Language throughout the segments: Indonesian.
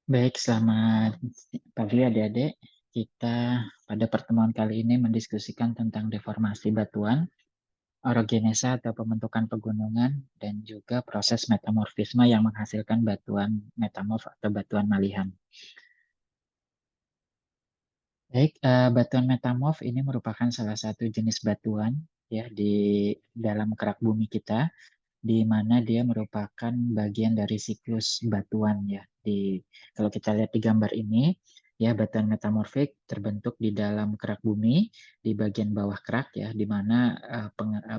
Baik, selamat pagi adik-adik. Kita pada pertemuan kali ini mendiskusikan tentang deformasi batuan, orogenesa atau pembentukan pegunungan, dan juga proses metamorfisme yang menghasilkan batuan metamorf atau batuan malihan. Baik, batuan metamorf ini merupakan salah satu jenis batuan ya di dalam kerak bumi kita, di mana dia merupakan bagian dari siklus batuan ya. Kalau kita lihat di gambar ini, ya batuan metamorfik terbentuk di dalam kerak bumi di bagian bawah kerak ya, di mana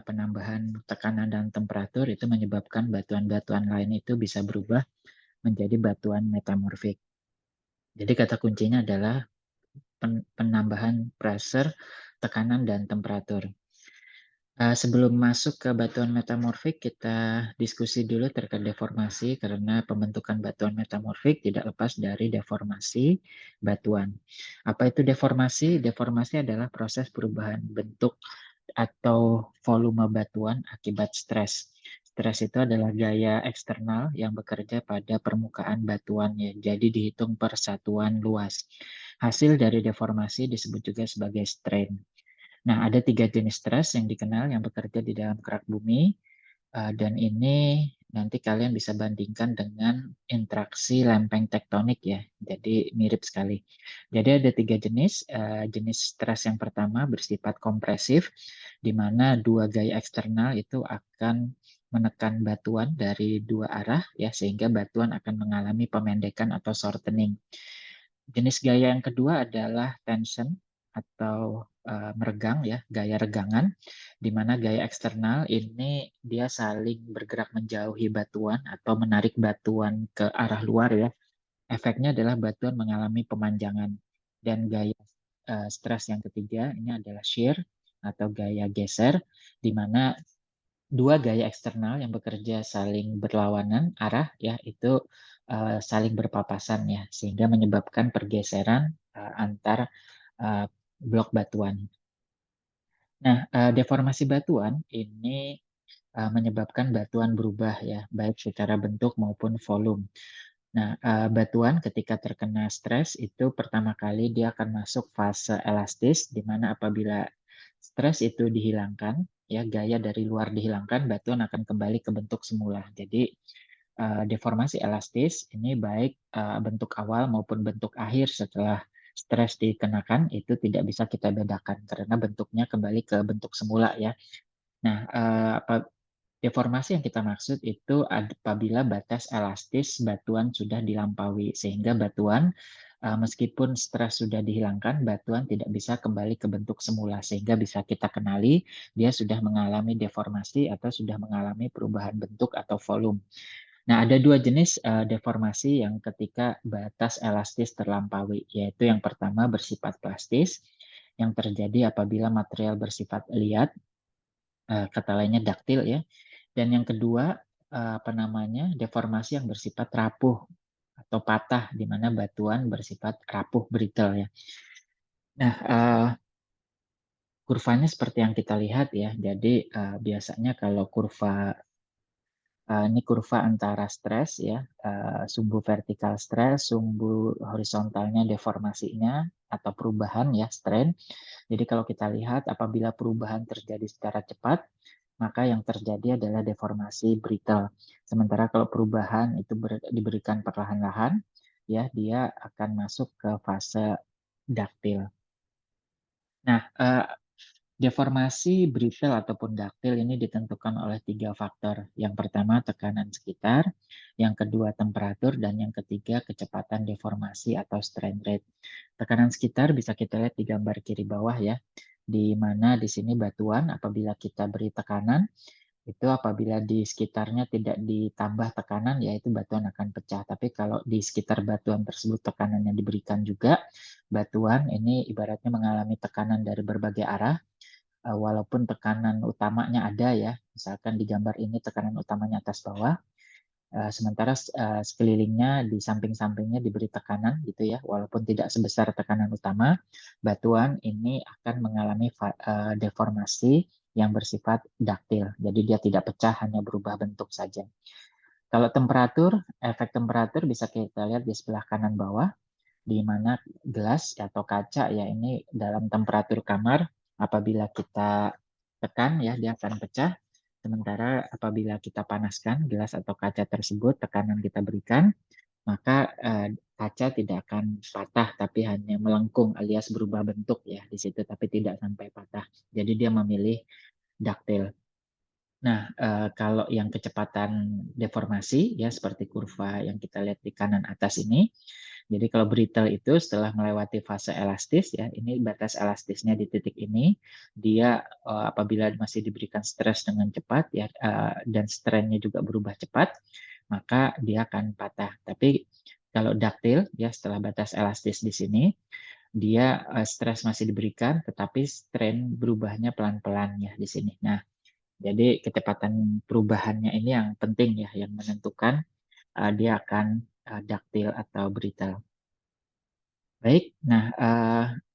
penambahan tekanan dan temperatur itu menyebabkan batuan-batuan lain itu bisa berubah menjadi batuan metamorfik. Jadi kata kuncinya adalah penambahan pressure, tekanan dan temperatur. Sebelum masuk ke batuan metamorfik, kita diskusi dulu terkait deformasi karena pembentukan batuan metamorfik tidak lepas dari deformasi batuan. Apa itu deformasi? Deformasi adalah proses perubahan bentuk atau volume batuan akibat stres. Stres itu adalah gaya eksternal yang bekerja pada permukaan batuannya, jadi dihitung per satuan luas. Hasil dari deformasi disebut juga sebagai strain. Nah, ada 3 jenis stres yang dikenal yang bekerja di dalam kerak bumi, dan ini nanti kalian bisa bandingkan dengan interaksi lempeng tektonik ya, jadi mirip sekali. Jadi ada 3 jenis. Jenis stres yang pertama bersifat kompresif, di mana dua gaya eksternal itu akan menekan batuan dari dua arah ya, sehingga batuan akan mengalami pemendekan atau shortening. Jenis gaya yang kedua adalah tension atau meregang ya, gaya regangan, di mana gaya eksternal ini dia saling bergerak menjauhi batuan atau menarik batuan ke arah luar ya. Efeknya adalah batuan mengalami pemanjangan. Dan gaya stres yang ketiga ini adalah shear atau gaya geser, di mana dua gaya eksternal yang bekerja saling berlawanan arah ya itu saling berpapasan ya sehingga menyebabkan pergeseran antar blok batuan. Nah, deformasi batuan ini menyebabkan batuan berubah ya baik secara bentuk maupun volume. Nah, batuan ketika terkena stres itu pertama kali dia akan masuk fase elastis, di mana apabila stres itu dihilangkan, ya gaya dari luar dihilangkan, batuan akan kembali ke bentuk semula. Jadi, deformasi elastis ini baik bentuk awal maupun bentuk akhir setelah stres dikenakan itu tidak bisa kita bedakan karena bentuknya kembali ke bentuk semula ya. Nah, deformasi yang kita maksud itu apabila batas elastis batuan sudah dilampaui, sehingga batuan meskipun stres sudah dihilangkan, batuan tidak bisa kembali ke bentuk semula, sehingga bisa kita kenali dia sudah mengalami deformasi atau sudah mengalami perubahan bentuk atau volume. Nah, ada dua jenis deformasi yang ketika batas elastis terlampaui, yaitu yang pertama bersifat plastis, yang terjadi apabila material bersifat liat, kata lainnya daktil ya. Dan yang kedua, apa namanya, deformasi yang bersifat rapuh atau patah, di mana batuan bersifat rapuh, brittle ya. Nah, kurvanya seperti yang kita lihat ya. Jadi, biasanya kalau ini kurva antara stres ya, sumbu vertikal stres, sumbu horizontalnya deformasinya atau perubahan ya, strain. Jadi kalau kita lihat apabila perubahan terjadi secara cepat, maka yang terjadi adalah deformasi brittle. Sementara kalau perubahan itu diberikan perlahan-lahan, ya dia akan masuk ke fase daktil. Nah, deformasi brittle ataupun daktil ini ditentukan oleh 3 faktor. Yang pertama tekanan sekitar, yang kedua temperatur, dan yang ketiga kecepatan deformasi atau strain rate. Tekanan sekitar bisa kita lihat di gambar kiri bawah ya, di mana di sini batuan apabila kita beri tekanan, itu apabila di sekitarnya tidak ditambah tekanan, yaitu batuan akan pecah. Tapi kalau di sekitar batuan tersebut tekanannya diberikan juga, batuan ini ibaratnya mengalami tekanan dari berbagai arah, walaupun tekanan utamanya ada ya, misalkan di gambar ini tekanan utamanya atas bawah, sementara sekelilingnya di samping-sampingnya diberi tekanan gitu ya, walaupun tidak sebesar tekanan utama, batuan ini akan mengalami deformasi yang bersifat daktil, jadi dia tidak pecah, hanya berubah bentuk saja. Kalau temperatur, efek temperatur bisa kita lihat di sebelah kanan bawah, di mana gelas atau kaca ya ini dalam temperatur kamar apabila kita tekan ya dia akan pecah. Sementara apabila kita panaskan gelas atau kaca tersebut, tekanan kita berikan, maka kaca tidak akan patah tapi hanya melengkung alias berubah bentuk ya di situ tapi tidak sampai patah. Jadi dia memilih ductile. Nah, kalau yang kecepatan deformasi ya seperti kurva yang kita lihat di kanan atas ini, jadi kalau brittle itu setelah melewati fase elastis ya, ini batas elastisnya di titik ini, dia apabila masih diberikan stres dengan cepat ya dan strainnya juga berubah cepat, maka dia akan patah. Tapi kalau ductile ya setelah batas elastis di sini, dia stres masih diberikan, tetapi strain berubahnya pelan-pelan ya di sini. Nah, jadi kecepatan perubahannya ini yang penting ya, yang menentukan dia akan ductile atau brittle. Baik, nah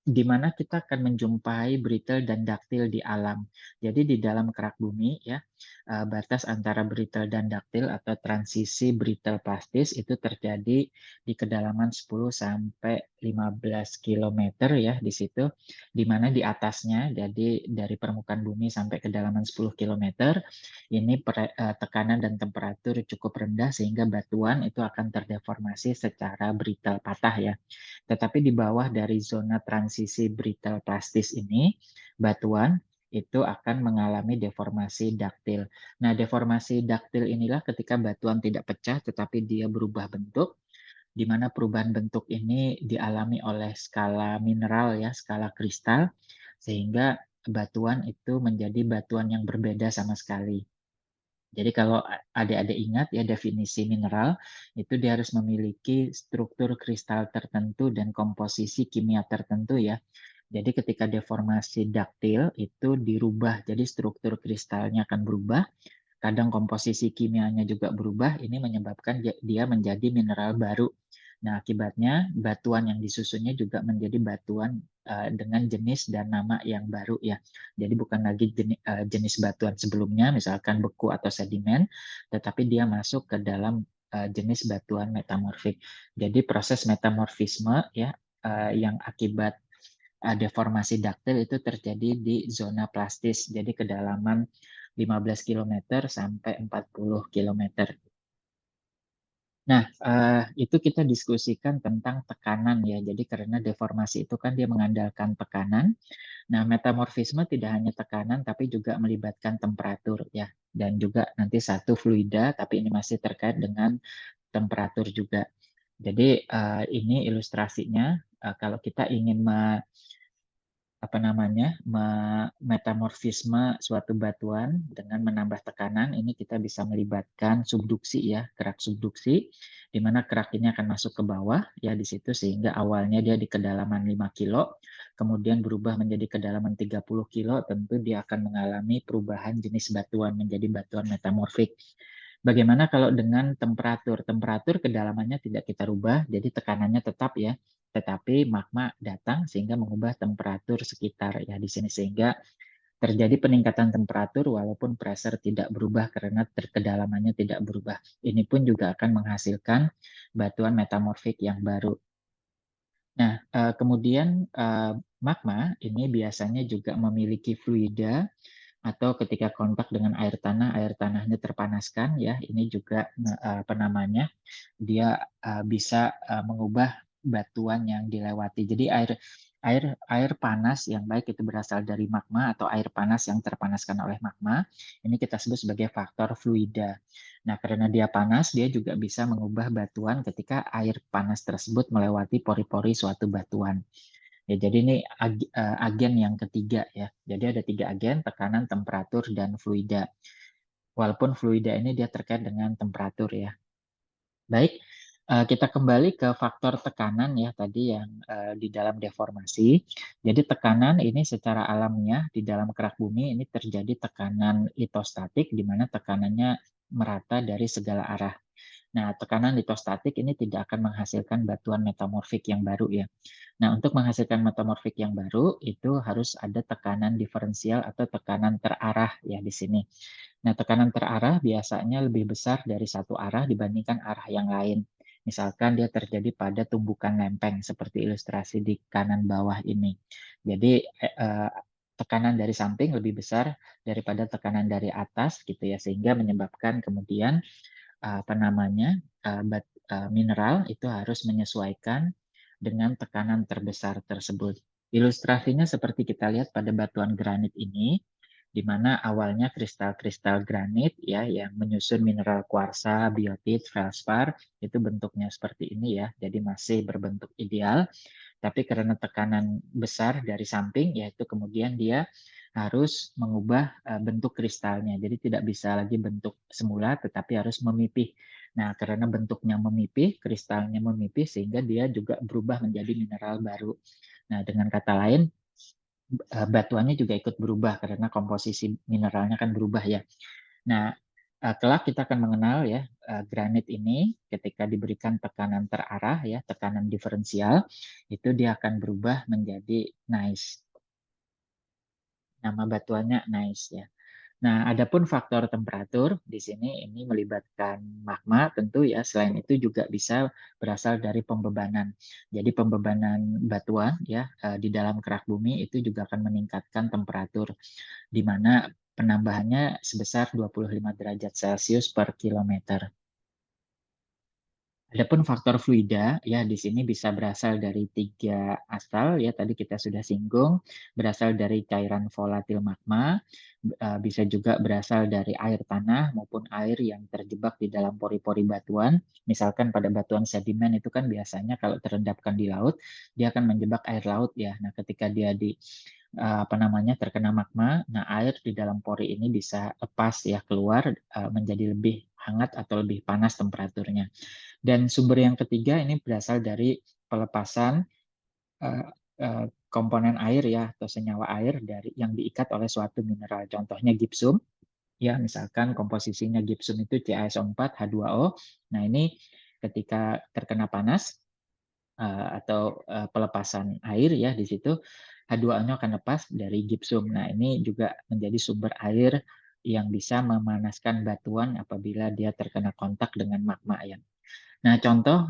di mana kita akan menjumpai brittle dan ductile di alam. Jadi di dalam kerak bumi ya, batas antara brittle dan ductile atau transisi brittle plastis itu terjadi di kedalaman 10 sampai 15 km ya di situ, di mana di atasnya jadi dari permukaan bumi sampai kedalaman 10 km ini tekanan dan temperatur cukup rendah sehingga batuan itu akan terdeformasi secara brittle patah ya. Tetapi di bawah dari zona transisi brittle plastis ini, batuan itu akan mengalami deformasi ductile. Nah, deformasi ductile inilah ketika batuan tidak pecah tetapi dia berubah bentuk, di mana perubahan bentuk ini dialami oleh skala mineral ya, skala kristal, sehingga batuan itu menjadi batuan yang berbeda sama sekali. Jadi kalau adik-adik ingat ya definisi mineral, itu dia harus memiliki struktur kristal tertentu dan komposisi kimia tertentu ya. Jadi ketika deformasi ductile itu dirubah, jadi struktur kristalnya akan berubah, kadang komposisi kimianya juga berubah, ini menyebabkan dia menjadi mineral baru. Nah, akibatnya batuan yang disusunnya juga menjadi batuan dengan jenis dan nama yang baru ya. Jadi bukan lagi jenis batuan sebelumnya, misalkan beku atau sedimen, tetapi dia masuk ke dalam jenis batuan metamorfik. Jadi proses metamorfisme ya yang akibat deformasi ductile itu terjadi di zona plastis, jadi kedalaman 15 km sampai 40 km. Nah, itu kita diskusikan tentang tekanan ya. Jadi karena deformasi itu kan dia mengandalkan tekanan. Nah, metamorfisme tidak hanya tekanan tapi juga melibatkan temperatur ya. Dan juga nanti satu fluida, tapi ini masih terkait dengan temperatur juga. Jadi ini ilustrasinya kalau kita ingin apa namanya, metamorfisme suatu batuan dengan menambah tekanan, ini kita bisa melibatkan subduksi ya, kerak subduksi, di mana kerak ini akan masuk ke bawah ya di situ sehingga awalnya dia di kedalaman 5 kilo, kemudian berubah menjadi kedalaman 30 kilo, tentu dia akan mengalami perubahan jenis batuan menjadi batuan metamorfik. Bagaimana kalau dengan temperatur? Temperatur kedalamannya tidak kita rubah, jadi tekanannya tetap ya, tetapi magma datang sehingga mengubah temperatur sekitar ya di sini sehingga terjadi peningkatan temperatur walaupun pressure tidak berubah karena kedalamannya tidak berubah. Ini pun juga akan menghasilkan batuan metamorfik yang baru. Nah, kemudian magma ini biasanya juga memiliki fluida atau ketika kontak dengan air tanahnya terpanaskan ya, ini juga apa namanya, dia bisa mengubah batuan yang dilewati. Jadi air air air panas yang baik itu berasal dari magma atau air panas yang terpanaskan oleh magma, ini kita sebut sebagai faktor fluida. Nah, karena dia panas, dia juga bisa mengubah batuan ketika air panas tersebut melewati pori-pori suatu batuan. Ya, jadi ini agen yang ketiga ya. Jadi ada 3 agen, tekanan, temperatur, dan fluida. Walaupun fluida ini dia terkait dengan temperatur ya. Baik, kita kembali ke faktor tekanan ya tadi yang di dalam deformasi. Jadi tekanan ini secara alamiah di dalam kerak bumi ini terjadi tekanan litostatik di mana tekanannya merata dari segala arah. Nah, tekanan litostatik ini tidak akan menghasilkan batuan metamorfik yang baru ya. Nah, untuk menghasilkan metamorfik yang baru itu harus ada tekanan diferensial atau tekanan terarah ya di sini. Nah, tekanan terarah biasanya lebih besar dari satu arah dibandingkan arah yang lain. Misalkan dia terjadi pada tumbukan lempeng seperti ilustrasi di kanan bawah ini. Jadi tekanan dari samping lebih besar daripada tekanan dari atas gitu ya, sehingga menyebabkan kemudian mineral itu harus menyesuaikan dengan tekanan terbesar tersebut. Ilustrasinya seperti kita lihat pada batuan granit ini, di mana awalnya kristal-kristal granit ya yang menyusun mineral kuarsa, biotit, felspar itu bentuknya seperti ini ya, jadi masih berbentuk ideal. Tapi karena tekanan besar dari samping, yaitu kemudian dia harus mengubah bentuk kristalnya. Jadi tidak bisa lagi bentuk semula, tetapi harus memipih. Nah, karena bentuknya memipih, kristalnya memipih, sehingga dia juga berubah menjadi mineral baru. Nah, dengan kata lain, batuannya juga ikut berubah karena komposisi mineralnya kan berubah ya. Nah, kelak kita akan mengenal ya granit ini ketika diberikan tekanan terarah ya, tekanan diferensial, itu dia akan berubah menjadi gneiss. Nama batuannya gneiss ya. Nah, adapun faktor temperatur di sini ini melibatkan magma tentu ya. Selain itu juga bisa berasal dari pembebanan. Jadi pembebanan batuan ya di dalam kerak bumi itu juga akan meningkatkan temperatur di mana penambahannya sebesar 25 derajat Celcius per kilometer. Adapun faktor fluida, ya di sini bisa berasal dari tiga asal, ya tadi kita sudah singgung, berasal dari cairan volatil magma, bisa juga berasal dari air tanah maupun air yang terjebak di dalam pori-pori batuan. Misalkan pada batuan sedimen itu kan biasanya kalau terendapkan di laut, dia akan menjebak air laut ya. Nah, ketika dia terkena magma, nah air di dalam pori ini bisa lepas ya keluar menjadi lebih hangat atau lebih panas temperaturnya. Dan sumber yang ketiga ini berasal dari pelepasan uh, komponen air ya atau senyawa air dari yang diikat oleh suatu mineral. Contohnya gipsum, ya misalkan komposisinya gipsum itu CaSO4H2O. Nah ini ketika terkena panas atau pelepasan air ya di situ H2O-nya akan lepas dari gipsum. Nah ini juga menjadi sumber air yang bisa memanaskan batuan apabila dia terkena kontak dengan magma ya. Nah, contoh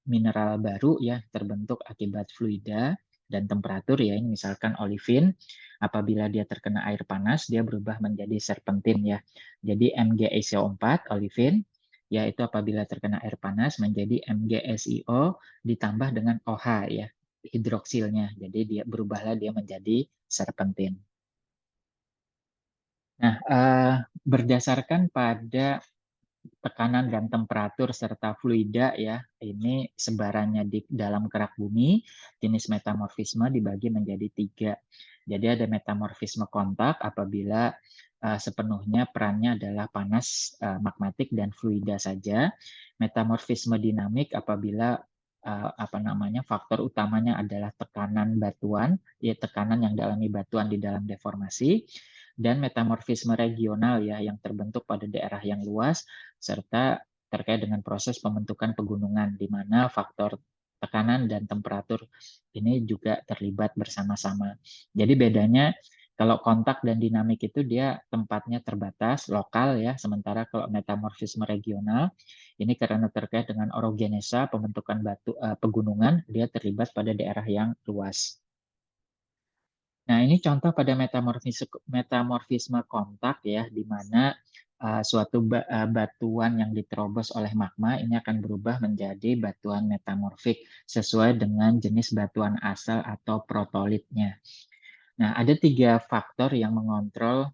mineral baru ya terbentuk akibat fluida dan temperatur ya, ini misalkan olivin, apabila dia terkena air panas, dia berubah menjadi serpentin ya. Jadi MgSiO4, olivin, yaitu apabila terkena air panas menjadi MgSiO ditambah dengan OH ya, hidroksilnya. Jadi dia berubahlah dia menjadi serpentin. Nah, berdasarkan pada tekanan dan temperatur serta fluida ya. Ini sebarannya di dalam kerak bumi, jenis metamorfisme dibagi menjadi tiga. Jadi ada metamorfisme kontak apabila sepenuhnya perannya adalah panas magmatik dan fluida saja. Metamorfisme dinamik apabila faktor utamanya adalah tekanan batuan, ya tekanan yang dialami batuan di dalam deformasi, dan metamorfisme regional ya yang terbentuk pada daerah yang luas serta terkait dengan proses pembentukan pegunungan di mana faktor tekanan dan temperatur ini juga terlibat bersama-sama. Jadi bedanya kalau kontak dan dinamik itu dia tempatnya terbatas, lokal ya, sementara kalau metamorfisme regional ini karena terkait dengan orogenesa, pembentukan pegunungan, dia terlibat pada daerah yang luas. Nah, ini contoh pada metamorfisme kontak ya, di mana suatu batuan yang diterobos oleh magma ini akan berubah menjadi batuan metamorfik sesuai dengan jenis batuan asal atau protolitnya. Nah, ada tiga faktor yang mengontrol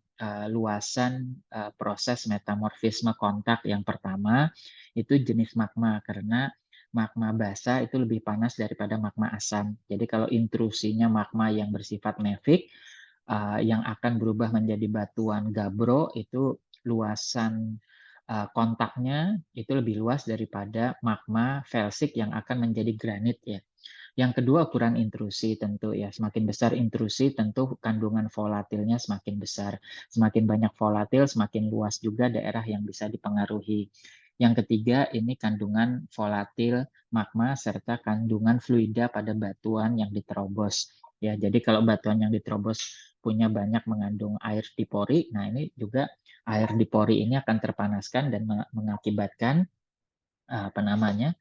luasan proses metamorfisme kontak. Yang pertama itu jenis magma, karena magma basah itu lebih panas daripada magma asam. Jadi kalau intrusinya magma yang bersifat mafic, yang akan berubah menjadi batuan gabbro, itu luasan kontaknya itu lebih luas daripada magma felsic yang akan menjadi granit ya. Yang kedua ukuran intrusi tentu ya, semakin besar intrusi tentu kandungan volatilnya semakin besar. Semakin banyak volatil, semakin luas juga daerah yang bisa dipengaruhi. Yang ketiga, ini kandungan volatil magma serta kandungan fluida pada batuan yang diterobos. Ya, jadi kalau batuan yang diterobos punya banyak mengandung air di pori, nah ini juga air di pori ini akan terpanaskan dan mengakibatkan apa namanya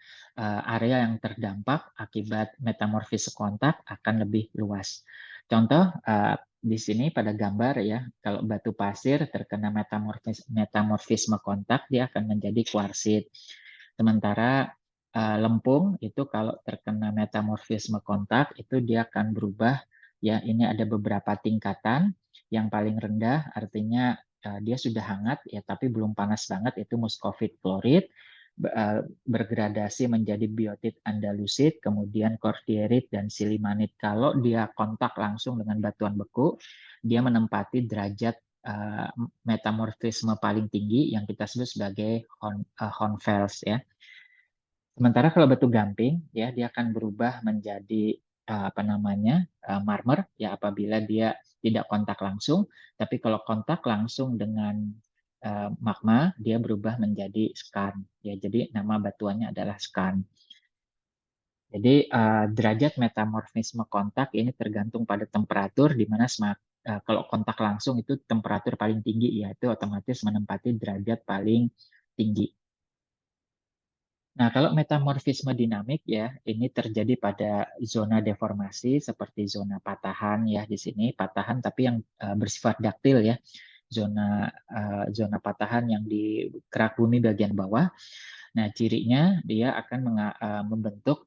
area yang terdampak akibat metamorfisme kontak akan lebih luas. Contoh di sini pada gambar ya, kalau batu pasir terkena metamorfisme kontak dia akan menjadi kuarsit. Sementara lempung itu kalau terkena metamorfisme kontak itu dia akan berubah ya. Ini ada beberapa tingkatan. Yang paling rendah artinya dia sudah hangat ya tapi belum panas banget, itu muskovit klorid. Bergradasi menjadi biotit andalusit, kemudian quartierit dan silimanit. Kalau dia kontak langsung dengan batuan beku, dia menempati derajat metamorfisme paling tinggi yang kita sebut sebagai Hornfels ya. Sementara kalau batu gamping ya dia akan berubah menjadi apa namanya marmer ya apabila dia tidak kontak langsung, tapi kalau kontak langsung dengan magma dia berubah menjadi skarn ya. Jadi nama batuannya adalah skarn. Jadi derajat metamorfisme kontak ini tergantung pada temperatur di mana kalau kontak langsung itu temperatur paling tinggi ya itu otomatis menempati derajat paling tinggi. Nah, kalau metamorfisme dinamik ya, ini terjadi pada zona deformasi seperti zona patahan ya di sini, patahan tapi yang bersifat daktil ya. Zona patahan yang di kerak bumi bagian bawah. Nah, cirinya dia akan membentuk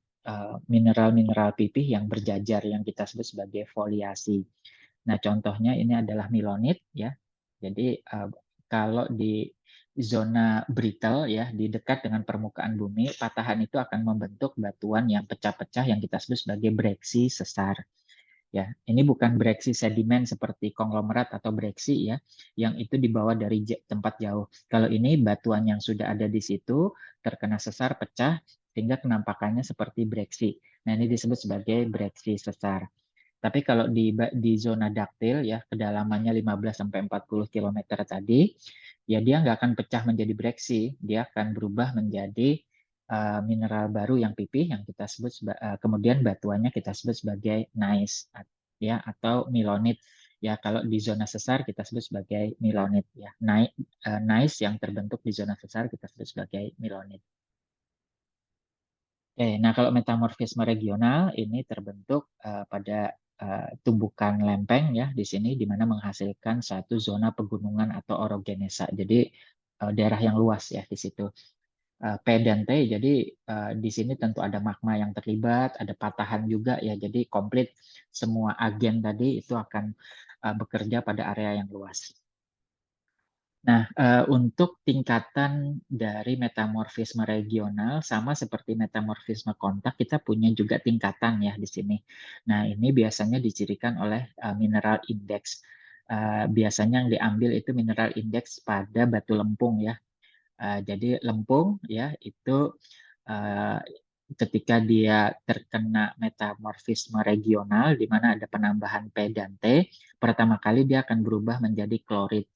mineral-mineral pipih yang berjajar yang kita sebut sebagai foliasi. Nah, contohnya ini adalah milonit ya. Jadi kalau di zona brittle ya di dekat dengan permukaan bumi, patahan itu akan membentuk batuan yang pecah-pecah yang kita sebut sebagai breksi sesar. Ya, ini bukan breksi sedimen seperti konglomerat atau breksi ya, yang itu dibawa dari tempat jauh. Kalau ini batuan yang sudah ada di situ terkena sesar pecah sehingga penampakannya seperti breksi. Nah, ini disebut sebagai breksi sesar. Tapi kalau di zona daktil ya, kedalamannya 15 sampai 40 km tadi, ya dia nggak akan pecah menjadi breksi, dia akan berubah menjadi mineral baru yang pipih yang kita sebut kemudian batuannya kita sebut sebagai gneiss ya atau milonit. Ya, kalau di zona sesar kita sebut sebagai milonit ya. Gneiss yang terbentuk di zona sesar kita sebut sebagai milonit. Nah kalau metamorfisme regional ini terbentuk pada tumbukan lempeng ya di sini di mana menghasilkan satu zona pegunungan atau orogenesa. Jadi daerah yang luas ya di situ. P dan T jadi di sini tentu ada magma yang terlibat, ada patahan juga ya. Jadi komplit semua agen tadi itu akan bekerja pada area yang luas. Nah, untuk tingkatan dari metamorfisme regional, sama seperti metamorfisme kontak, kita punya juga tingkatan ya di sini. Nah, ini biasanya dicirikan oleh mineral indeks. Biasanya yang diambil itu mineral indeks pada batu lempung ya. Jadi lempung ya itu ketika dia terkena metamorfisme regional, di mana ada penambahan P dan T, pertama kali dia akan berubah menjadi klorid.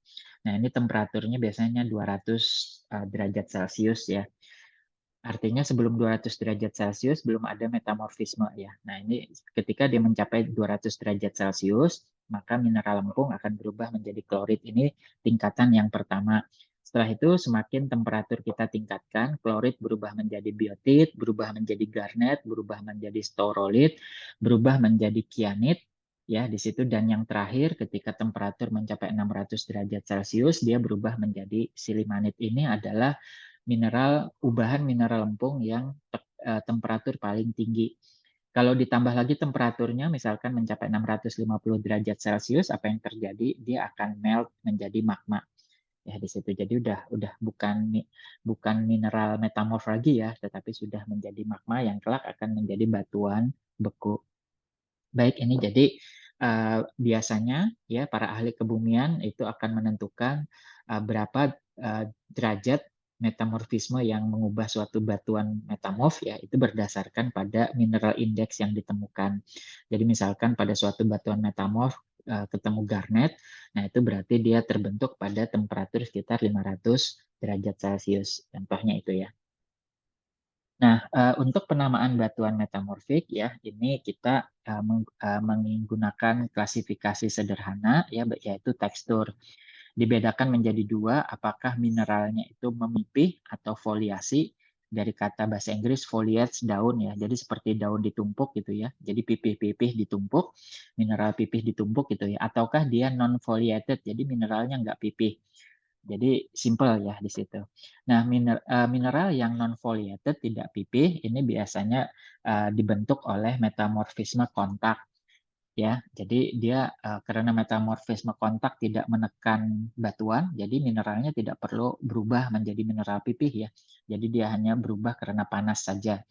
Nah, ini temperaturnya biasanya 200 derajat Celcius ya. Artinya sebelum 200 derajat Celcius belum ada metamorfisme ya. Nah, ini ketika dia mencapai 200 derajat Celcius, maka mineral lempung akan berubah menjadi klorid. Ini tingkatan yang pertama. Setelah itu semakin temperatur kita tingkatkan, klorid berubah menjadi biotit, berubah menjadi garnet, berubah menjadi staurolit, berubah menjadi kianit ya di situ, dan yang terakhir ketika temperatur mencapai 600 derajat Celcius dia berubah menjadi silimanit. Ini adalah ubahan mineral lempung yang temperatur paling tinggi. Kalau ditambah lagi temperaturnya misalkan mencapai 650 derajat Celcius, apa yang terjadi? Dia akan melt menjadi magma. Ya di situ. Jadi udah bukan mineral metamorf lagi ya, tetapi sudah menjadi magma yang kelak akan menjadi batuan beku. Baik, ini jadi biasanya ya para ahli kebumian itu akan menentukan berapa derajat metamorfisme yang mengubah suatu batuan metamorf ya itu berdasarkan pada mineral index yang ditemukan. Jadi misalkan pada suatu batuan metamorf ketemu garnet. Nah, itu berarti dia terbentuk pada temperatur sekitar 500 derajat Celcius. Contohnya itu ya. Nah, untuk penamaan batuan metamorfik ya, ini kita menggunakan klasifikasi sederhana ya, yaitu tekstur. Dibedakan menjadi dua, apakah mineralnya itu memipih atau foliasi, dari kata bahasa Inggris foliage, daun ya. Jadi seperti daun ditumpuk gitu ya. Jadi pipih-pipih ditumpuk, mineral pipih ditumpuk gitu ya. Ataukah dia non foliated, jadi mineralnya nggak pipih. Jadi simple ya di situ. Nah, mineral yang non foliated tidak pipih ini biasanya dibentuk oleh metamorfisme kontak ya. Jadi dia karena metamorfisme kontak tidak menekan batuan, jadi mineralnya tidak perlu berubah menjadi mineral pipih ya. Jadi dia hanya berubah karena panas saja.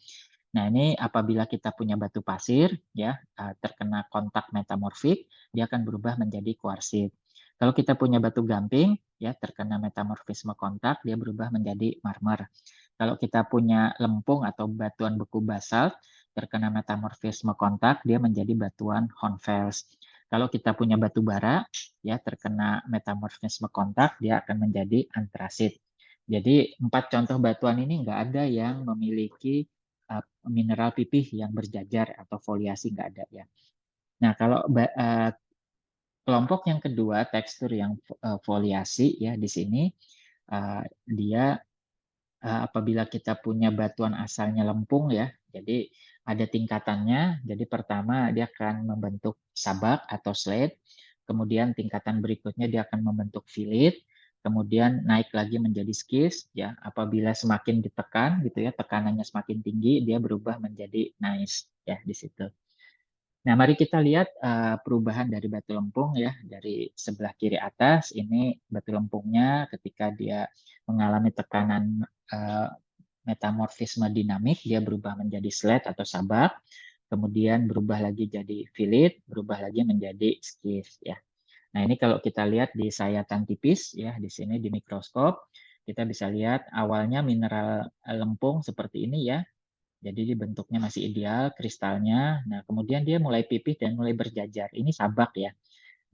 Nah, ini apabila kita punya batu pasir ya, terkena kontak metamorfik, dia akan berubah menjadi kuarsit. Kalau kita punya batu gamping ya, terkena metamorfisme kontak, dia berubah menjadi marmer. Kalau kita punya lempung atau batuan beku basalt terkena metamorfisme kontak, dia menjadi batuan hornfels. Kalau kita punya batu bara ya, terkena metamorfisme kontak, dia akan menjadi antrasit. Jadi 4 contoh batuan ini nggak ada yang memiliki mineral pipih yang berjajar atau foliasi, nggak ada ya. Nah, kalau kelompok yang kedua, tekstur yang foliasi ya, di sini dia apabila kita punya batuan asalnya lempung ya, jadi ada tingkatannya. Jadi pertama dia akan membentuk sabak atau slate, kemudian tingkatan berikutnya dia akan membentuk filit, kemudian naik lagi menjadi skis ya. Apabila semakin ditekan gitu ya, tekanannya semakin tinggi, dia berubah menjadi gneiss ya di situ. Nah, mari kita lihat perubahan dari batu lempung ya, dari sebelah kiri atas. Ini batu lempungnya ketika dia mengalami tekanan metamorfisme dinamik, dia berubah menjadi slate atau sabak, kemudian berubah lagi jadi filit, berubah lagi menjadi skis ya. Nah, ini kalau kita lihat di sayatan tipis ya, di sini di mikroskop, kita bisa lihat awalnya mineral lempung seperti ini ya. Jadi bentuknya masih ideal, kristalnya. Nah, kemudian dia mulai pipih dan mulai berjajar. Ini sabak ya.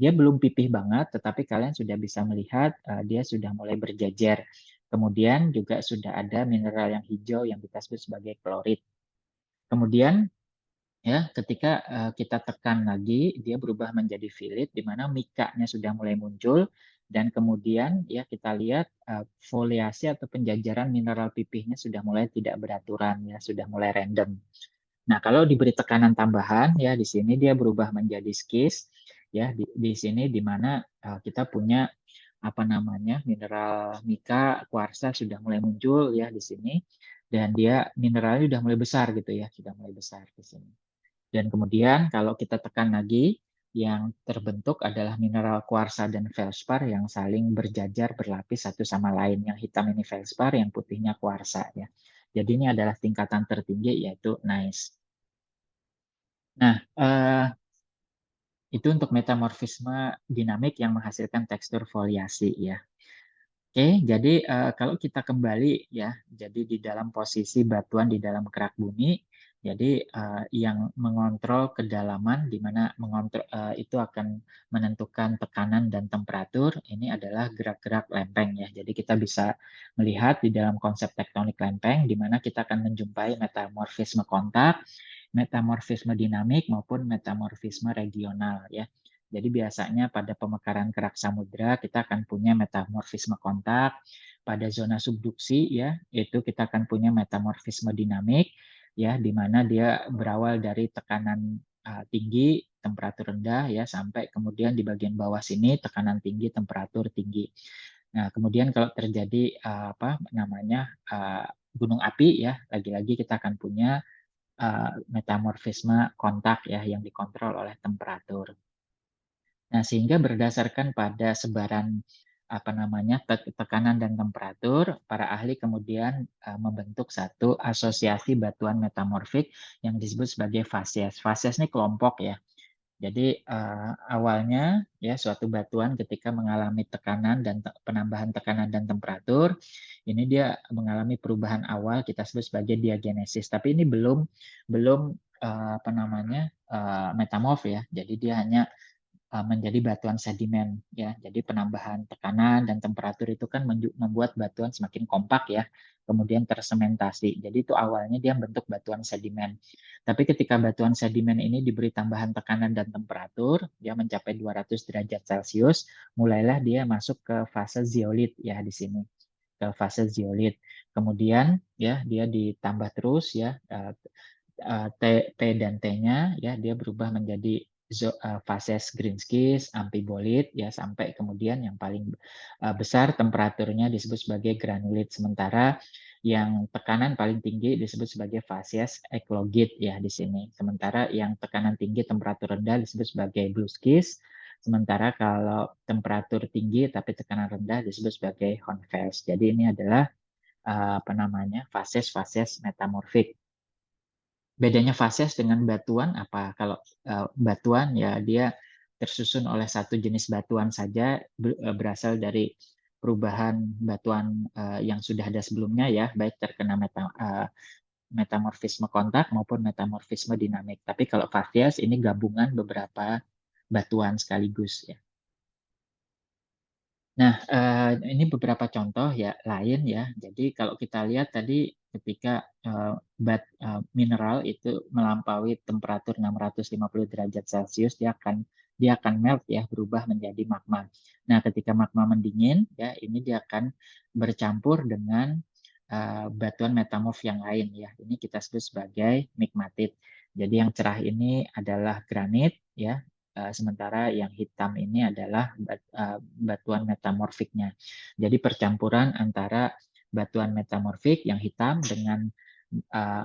Dia belum pipih banget, tetapi kalian sudah bisa melihat dia sudah mulai berjajar. Kemudian juga sudah ada mineral yang hijau yang kita sebut sebagai klorit. Kemudian ya, ketika kita tekan lagi, dia berubah menjadi filit, di mana mikanya sudah mulai muncul, dan kemudian ya kita lihat foliasi atau penjajaran mineral pipihnya sudah mulai tidak beraturan ya, sudah mulai random. Nah, kalau diberi tekanan tambahan ya di sini dia berubah menjadi skis ya di sini di mana kita punya apa namanya mineral mika, kuarsa sudah mulai muncul ya di sini dan dia mineralnya sudah mulai besar gitu ya, sudah mulai besar di sini. Dan kemudian kalau kita tekan lagi yang terbentuk adalah mineral kuarsa dan feldspar yang saling berjajar berlapis satu sama lain. Yang hitam ini feldspar, yang putihnya kuarsa ya. Jadi ini adalah tingkatan tertinggi yaitu gneiss. Nah, itu untuk metamorfisme dinamik yang menghasilkan tekstur foliasi ya. Oke, jadi kalau kita kembali ya, jadi di dalam posisi batuan di dalam kerak bumi, jadi yang mengontrol kedalaman, di mana mengontrol itu akan menentukan tekanan dan temperatur, ini adalah gerak-gerak lempeng ya. Jadi kita bisa melihat di dalam konsep tektonik lempeng, di mana kita akan menjumpai metamorfisme kontak, metamorfisme dinamik maupun metamorfisme regional ya. Jadi biasanya pada pemekaran kerak samudra kita akan punya metamorfisme kontak, pada zona subduksi ya itu kita akan punya metamorfisme dinamik ya di mana dia berawal dari tekanan tinggi, temperatur rendah ya sampai kemudian di bagian bawah sini tekanan tinggi, temperatur tinggi. Nah, kemudian kalau terjadi apa namanya gunung api ya, lagi-lagi kita akan punya metamorfisme kontak ya yang dikontrol oleh temperatur. Nah, sehingga berdasarkan pada sebaran apa namanya tekanan dan temperatur, para ahli kemudian membentuk satu asosiasi batuan metamorfik yang disebut sebagai fasies. Fasies ini kelompok ya. Jadi awalnya ya suatu batuan ketika mengalami tekanan dan penambahan tekanan dan temperatur, ini dia mengalami perubahan awal kita sebut sebagai diagenesis. Tapi ini belum apa namanya metamorf ya. Jadi dia hanya menjadi batuan sedimen ya. Jadi penambahan tekanan dan temperatur itu kan membuat batuan semakin kompak ya, kemudian tersementasi. Jadi itu awalnya dia bentuk batuan sedimen. Tapi ketika batuan sedimen ini diberi tambahan tekanan dan temperatur, dia mencapai 200 derajat Celcius, mulailah dia masuk ke fase zeolit ya di sini, ke fase zeolit. Kemudian ya dia ditambah terus ya, T, T dan T-nya ya dia berubah menjadi fases Greenskis, amfibolit ya sampai kemudian yang paling besar temperaturnya disebut sebagai granulit, sementara yang tekanan paling tinggi disebut sebagai fases eklogit ya di sini. Sementara yang tekanan tinggi temperatur rendah disebut sebagai blueskis, sementara kalau temperatur tinggi tapi tekanan rendah disebut sebagai hornfels. Jadi ini adalah apa namanya fases-fases metamorfik. Bedanya fases dengan batuan apa? Kalau batuan ya dia tersusun oleh satu jenis batuan saja, berasal dari perubahan batuan yang sudah ada sebelumnya ya, baik terkena metamorfisme kontak maupun metamorfisme dinamik. Tapi kalau fases ini gabungan beberapa batuan sekaligus ya. Nah, ini beberapa contoh ya lain ya. Jadi kalau kita lihat tadi ketika mineral itu melampaui temperatur 650 derajat Celcius, dia akan melt ya, berubah menjadi magma. Nah, ketika magma mendingin ya, ini dia akan bercampur dengan batuan metamorf yang lain ya. Ini kita sebut sebagai migmatit. Jadi yang cerah ini adalah granit ya, sementara yang hitam ini adalah batuan metamorfiknya. Jadi percampuran antara batuan metamorfik yang hitam dengan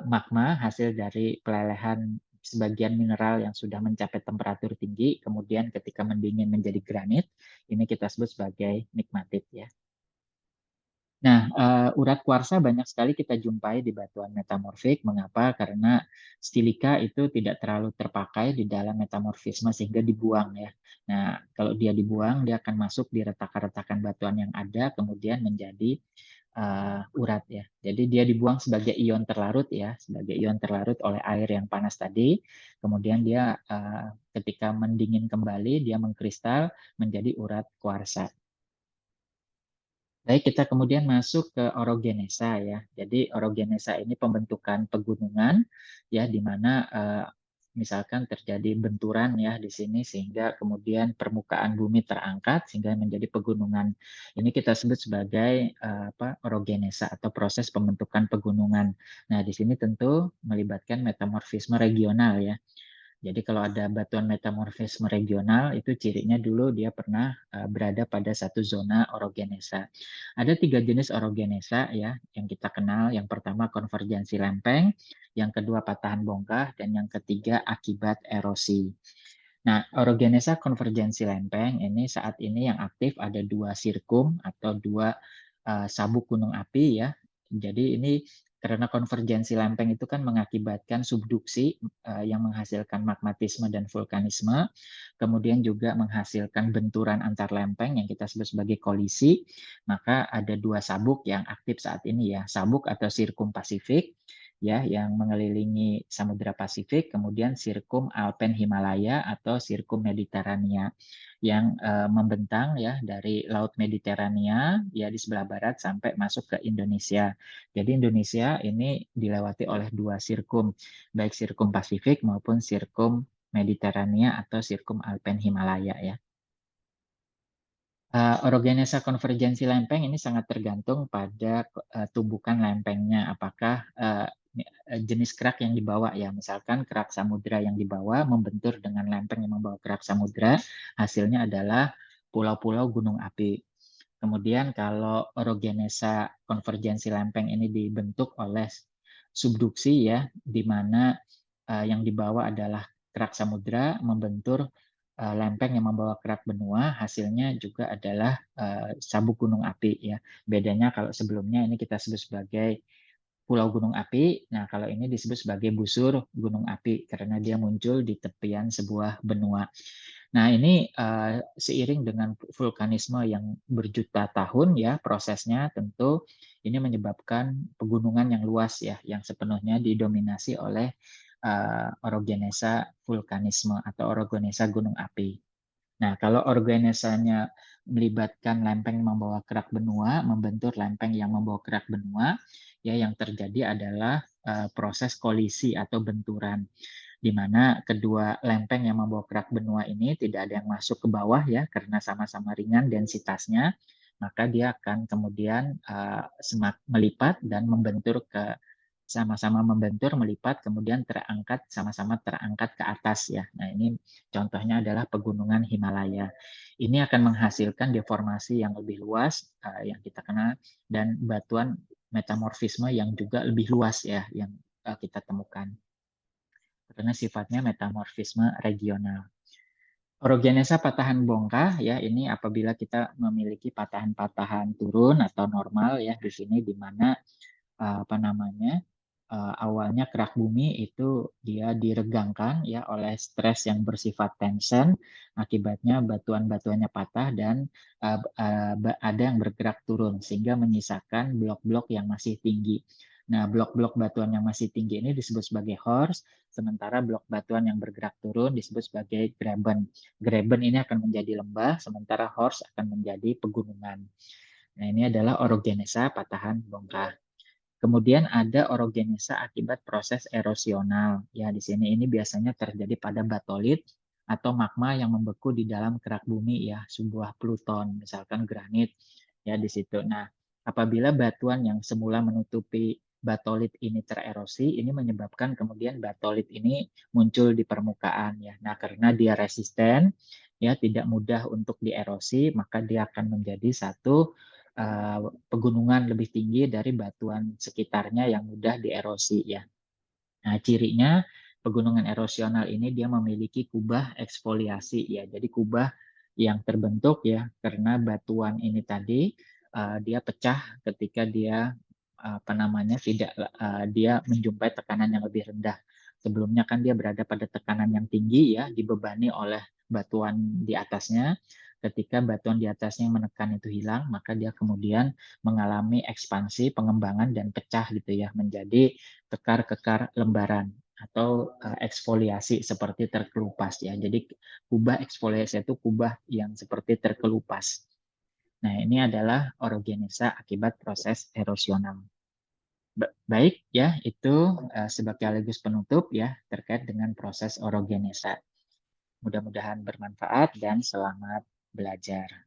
magma hasil dari pelelehan sebagian mineral yang sudah mencapai temperatur tinggi, kemudian ketika mendingin menjadi granit, ini kita sebut sebagai migmatit ya. Nah, urat kuarsa banyak sekali kita jumpai di batuan metamorfik. Mengapa? Karena silika itu tidak terlalu terpakai di dalam metamorfisme sehingga dibuang ya. Nah, kalau dia dibuang, dia akan masuk di retakan-retakan batuan yang ada, kemudian menjadi urat ya. Jadi dia dibuang sebagai ion terlarut ya, sebagai ion terlarut oleh air yang panas tadi. Kemudian dia ketika mendingin kembali, dia mengkristal menjadi urat kuarsa. Baik, kita kemudian masuk ke orogenesa ya. Jadi orogenesa ini pembentukan pegunungan ya, di mana misalkan terjadi benturan ya di sini sehingga kemudian permukaan bumi terangkat sehingga menjadi pegunungan. Ini kita sebut sebagai orogenesa atau proses pembentukan pegunungan. Nah, di sini tentu melibatkan metamorfisme regional ya. Jadi kalau ada batuan metamorfisme regional, itu cirinya dulu dia pernah berada pada satu zona orogenesa. Ada 3 jenis orogenesa ya yang kita kenal. Yang pertama konvergensi lempeng, yang kedua patahan bongkah, dan yang ketiga akibat erosi. Nah, orogenesa konvergensi lempeng ini saat ini yang aktif ada 2 sirkum atau 2 sabuk gunung api ya. Jadi ini karena konvergensi lempeng itu kan mengakibatkan subduksi yang menghasilkan magmatisme dan vulkanisme, kemudian juga menghasilkan benturan antar lempeng yang kita sebut sebagai kolisi, maka ada 2 sabuk yang aktif saat ini ya, sabuk atau sirkum Pasifik ya yang mengelilingi Samudra Pasifik, kemudian sirkum Alpen Himalaya atau sirkum Mediterania yang membentang ya dari Laut Mediterania ya di sebelah barat sampai masuk ke Indonesia. Jadi Indonesia ini dilewati oleh 2 sirkum, baik sirkum Pasifik maupun sirkum Mediterania atau sirkum Alpen Himalaya ya. Orogenesa konvergensi lempeng ini sangat tergantung pada tumbukan lempengnya. Apakah jenis kerak yang dibawa ya, misalkan kerak samudra yang dibawa membentur dengan lempeng yang membawa kerak samudra, hasilnya adalah pulau-pulau gunung api. Kemudian kalau orogenesa konvergensi lempeng ini dibentuk oleh subduksi ya, di mana yang dibawa adalah kerak samudra membentur lempeng yang membawa kerak benua, hasilnya juga adalah sabuk gunung api ya. Bedanya kalau sebelumnya ini kita sebut sebagai pulau gunung api, nah kalau ini disebut sebagai busur gunung api karena dia muncul di tepian sebuah benua. Nah ini seiring dengan vulkanisme yang berjuta tahun ya prosesnya, tentu ini menyebabkan pegunungan yang luas ya, yang sepenuhnya didominasi oleh orogenesa vulkanisme atau orogenesa gunung api. Nah, kalau organisanya melibatkan lempeng membawa kerak benua, membentur lempeng yang membawa kerak benua, ya yang terjadi adalah proses kolisi atau benturan, di mana kedua lempeng yang membawa kerak benua ini tidak ada yang masuk ke bawah ya, karena sama-sama ringan densitasnya, maka dia akan kemudian melipat dan membentur sama-sama membentur, melipat, kemudian terangkat, sama-sama terangkat ke atas ya. Nah, ini contohnya adalah pegunungan Himalaya. Ini akan menghasilkan deformasi yang lebih luas yang kita kenal, dan batuan metamorfisme yang juga lebih luas ya yang kita temukan. Karena sifatnya metamorfisme regional. Orogenesa patahan bongkah ya, ini apabila kita memiliki patahan-patahan turun atau normal ya di sini, di mana awalnya kerak bumi itu dia diregangkan ya oleh stres yang bersifat tension, akibatnya batuan-batuannya patah dan ada yang bergerak turun sehingga menyisakan blok-blok yang masih tinggi. Nah, blok-blok batuan yang masih tinggi ini disebut sebagai horst, sementara blok batuan yang bergerak turun disebut sebagai graben. Graben ini akan menjadi lembah, sementara horst akan menjadi pegunungan. Nah, ini adalah orogenesa patahan bongkah. Kemudian ada orogenesa akibat proses erosional. Ya, di sini ini biasanya terjadi pada batolit atau magma yang membeku di dalam kerak bumi ya, sebuah pluton, misalkan granit ya di situ. Nah, apabila batuan yang semula menutupi batolit ini tererosi, ini menyebabkan kemudian batolit ini muncul di permukaan ya. Nah, karena dia resisten ya, tidak mudah untuk dierosi, maka dia akan menjadi satu pegunungan lebih tinggi dari batuan sekitarnya yang mudah dierosi ya. Nah, cirinya pegunungan erosional ini dia memiliki kubah eksfoliasi ya. Jadi kubah yang terbentuk ya karena batuan ini tadi dia pecah ketika dia tidak dia menjumpai tekanan yang lebih rendah. Sebelumnya kan dia berada pada tekanan yang tinggi ya, dibebani oleh batuan di atasnya. Ketika batuan di atasnya yang menekan itu hilang, maka dia kemudian mengalami ekspansi, pengembangan dan pecah gitu ya menjadi kekar-kekar lembaran atau eksfoliasi seperti terkelupas ya. Jadi kubah eksfoliasi itu kubah yang seperti terkelupas. Nah, ini adalah orogenesa akibat proses erosional. Baik ya, itu sekaligus penutup ya terkait dengan proses orogenesa. Mudah-mudahan bermanfaat dan selamat belajar.